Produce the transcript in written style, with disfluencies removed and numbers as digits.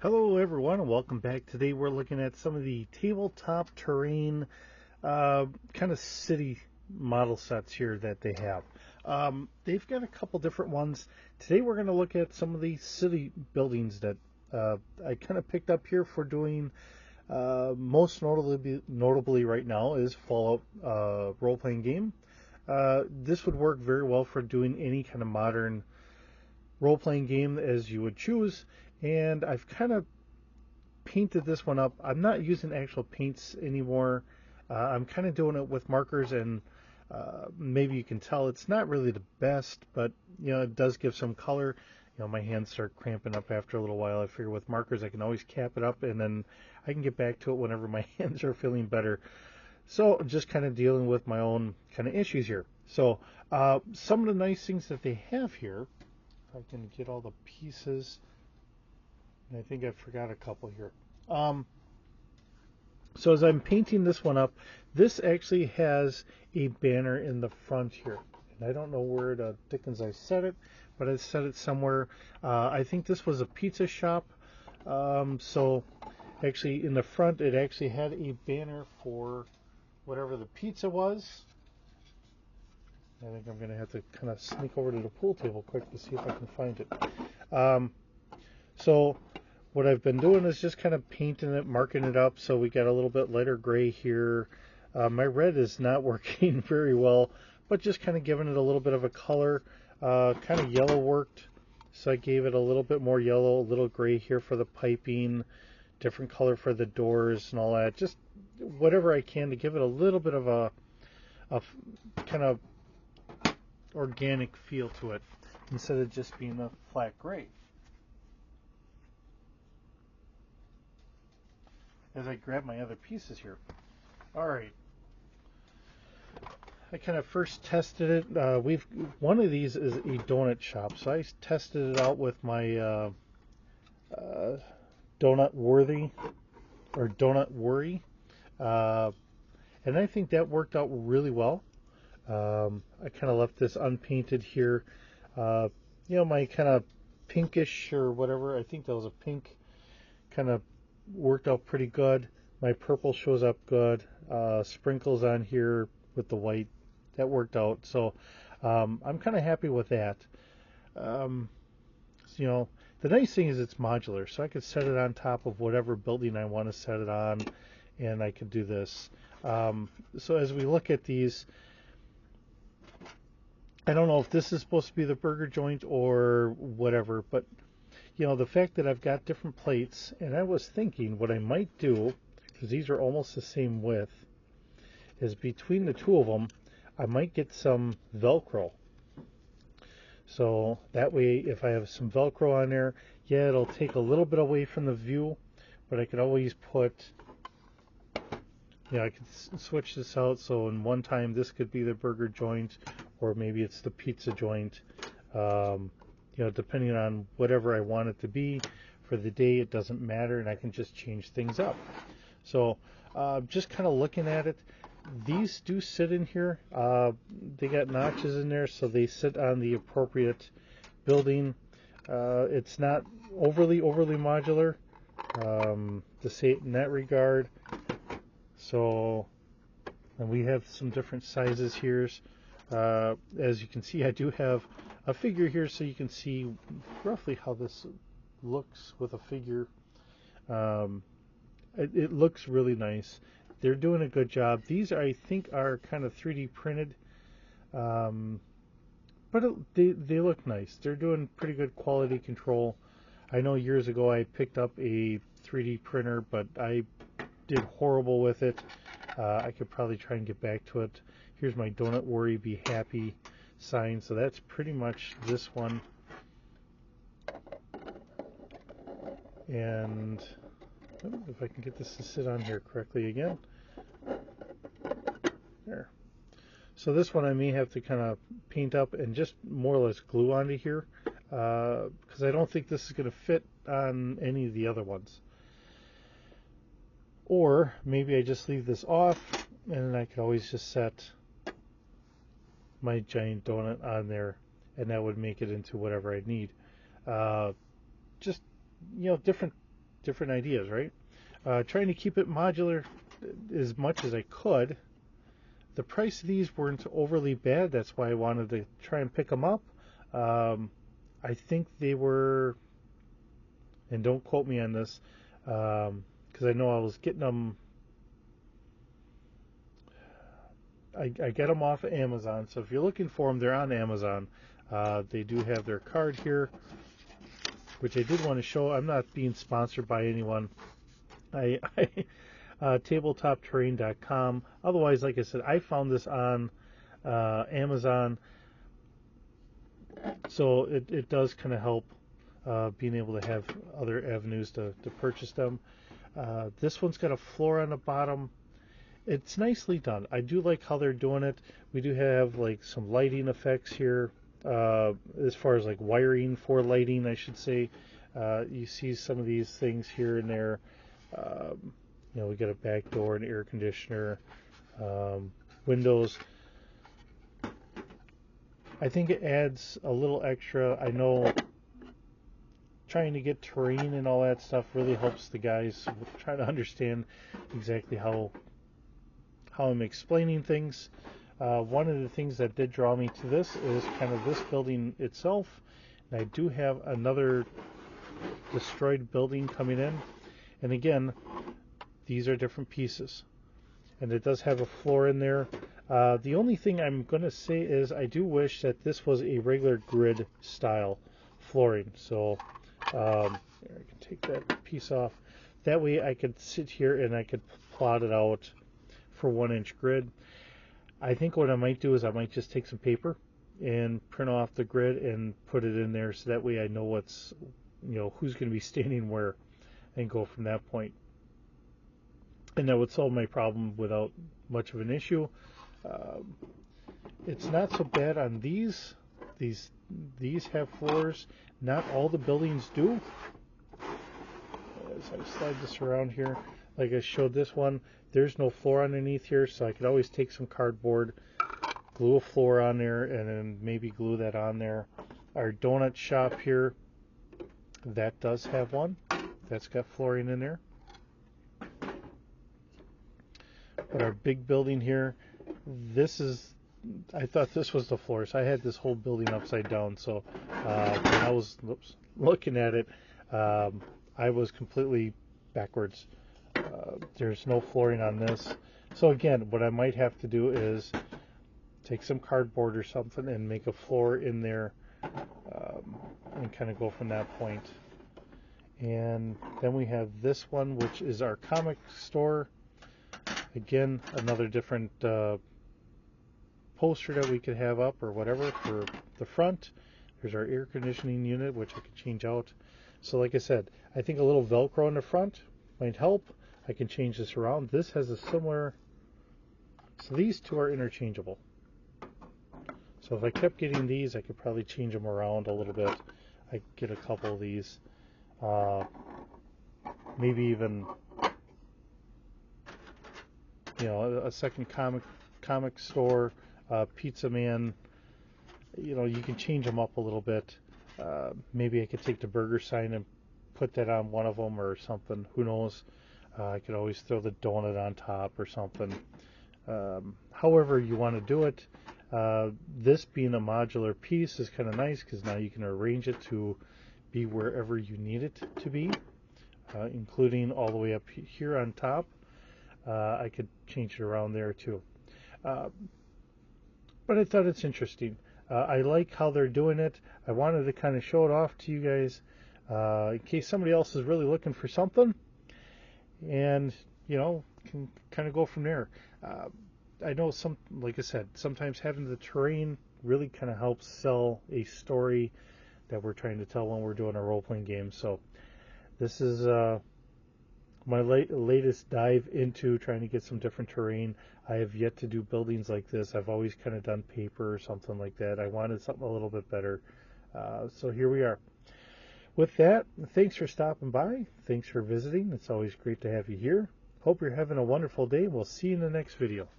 Hello everyone and welcome back. Today we're looking at some of the tabletop terrain kind of city model sets here that they have. They've got a couple different ones. Today we're going to look at some of the city buildings that I kind of picked up here for doing most notably right now is Fallout role-playing game. This would work very well for doing any kind of modern role-playing game as you would choose, and I've kind of painted this one up. I'm not using actual paints anymore. I'm kind of doing it with markers, and maybe you can tell it's not really the best, but it does give some color. My hands start cramping up after a little while. I figure with markers I can always cap it up, and then I can get back to it whenever my hands are feeling better. So just kind of dealing with my own kind of issues here. So some of the nice things that they have here, if I can get all the pieces, and I think I forgot a couple here. So as I'm painting this one up, this actually has a banner in the front here. And I don't know where the dickens I set it, but I set it somewhere. I think this was a pizza shop. So actually in the front, it actually had a banner for whatever the pizza was. I think I'm going to have to kind of sneak over to the pool table quick to see if I can find it. So what I've been doing is just kind of painting it, marking it up. So we got a little bit lighter gray here. My red is not working very well, but just kind of giving it a little bit of a color. Kind of yellow worked, so I gave it a little bit more yellow, a little gray here for the piping, different color for the doors and all that. Just whatever I can to give it a little bit of a kind of organic feel to it instead of just being a flat gray. As I grab my other pieces here. All right. I kind of first tested it. One of these is a donut shop, so I tested it out with my Donut Worthy or Donut Worry, and I think that worked out really well. I kind of left this unpainted here. My kind of pinkish or whatever, I think that was a pink, kind of worked out pretty good. My purple shows up good. Sprinkles on here with the white, that worked out. So I'm kind of happy with that. The nice thing is it's modular, so I could set it on top of whatever building I want to set it on, and I could do this. So as we look at these, I don't know if this is supposed to be the burger joint or whatever, but the fact that I've got different plates, and I was thinking what I might do, because these are almost the same width, is between the two of them, I might get some Velcro. So that way, if I have some Velcro on there, yeah, it'll take a little bit away from the view, but I could always put, I could switch this out. So in one time, this could be the burger joint, or maybe it's the pizza joint. Depending on whatever I want it to be for the day, it doesn't matter, and I can just change things up. So just kind of looking at it, these do sit in here. They got notches in there, so they sit on the appropriate building. It's not overly modular, to say it in that regard. So, and we have some different sizes here. As you can see, I do have a figure here, so you can see roughly how this looks with a figure. It looks really nice. They're doing a good job. These, I think, are kind of 3D printed, but they look nice. They're doing pretty good quality control. I know years ago I picked up a 3D printer, but I did horrible with it. I could probably try and get back to it. Here's my Donut Worry, Be Happy sign. So that's pretty much this one. And if I can get this to sit on here correctly again. There. So this one I may have to kind of paint up and just more or less glue onto here, because I don't think this is going to fit on any of the other ones. Or maybe I just leave this off, and I could always just set my giant donut on there, and that would make it into whatever I need. Just different different ideas, right? Trying to keep it modular as much as I could. The price of these weren't overly bad. That's why I wanted to try and pick them up. I think they were, and don't quote me on this, because I know I was getting them. I get them off of Amazon. So if you're looking for them, they're on Amazon. They do have their card here, which I did want to show. I'm not being sponsored by anyone. Tabletopterrain.com. Otherwise, like I said, I found this on Amazon, so it does kind of help being able to have other avenues to purchase them. This one's got a floor on the bottom. It's nicely done. I do like how they're doing it. We do have like some lighting effects here, as far as like wiring for lighting, I should say. You see some of these things here and there. We got a back door, an air conditioner, windows. I think it adds a little extra. I know trying to get terrain and all that stuff really helps the guys try to understand exactly how I'm explaining things. One of the things that did draw me to this is kind of this building itself. And I do have another destroyed building coming in. And again, these are different pieces. And it does have a floor in there. The only thing I'm going to say is I do wish that this was a regular grid style flooring. So I can take that piece off. That way I could sit here and I could plot it out for 1-inch grid. I think what I might do is I might just take some paper and print off the grid and put it in there, so that way I know what's, who's going to be standing where, and go from that point. And that would solve my problem without much of an issue. It's not so bad on these. These have floors. Not all the buildings do. As I slide this around here, like I showed this one, there's no floor underneath here, so I could always take some cardboard, glue a floor on there, and then maybe glue that on there. Our donut shop here, that does have one. That's got flooring in there. But our big building here, I thought this was the floor, so I had this whole building upside down. So when I was looking at it, I was completely backwards. There's no flooring on this. So again, what I might have to do is take some cardboard or something and make a floor in there, and kind of go from that point. And then we have this one, which is our comic store. Again, another different poster that we could have up or whatever for the front. There's our air conditioning unit, which I could change out. So like I said, I think a little Velcro in the front might help. I can change this around. This has a similar, so these two are interchangeable. So if I kept getting these, I could probably change them around a little bit. I could get a couple of these. Maybe even, a second comic store, pizza man. You can change them up a little bit. Maybe I could take the burger sign and put that on one of them or something. Who knows? I could always throw the donut on top or something. However you want to do it. This being a modular piece is kind of nice because now you can arrange it to be wherever you need it to be, including all the way up here on top. I could change it around there too. But I thought it's interesting. I like how they're doing it. I wanted to kind of show it off to you guys in case somebody else is really looking for something, and can kind of go from there. I know like I said, sometimes having the terrain really kind of helps sell a story that we're trying to tell when we're doing a role-playing game. So this is my latest dive into trying to get some different terrain. I have yet to do buildings like this. I've always kind of done paper or something like that. I wanted something a little bit better. So here we are. With that, thanks for stopping by. Thanks for visiting. It's always great to have you here. Hope you're having a wonderful day. We'll see you in the next video.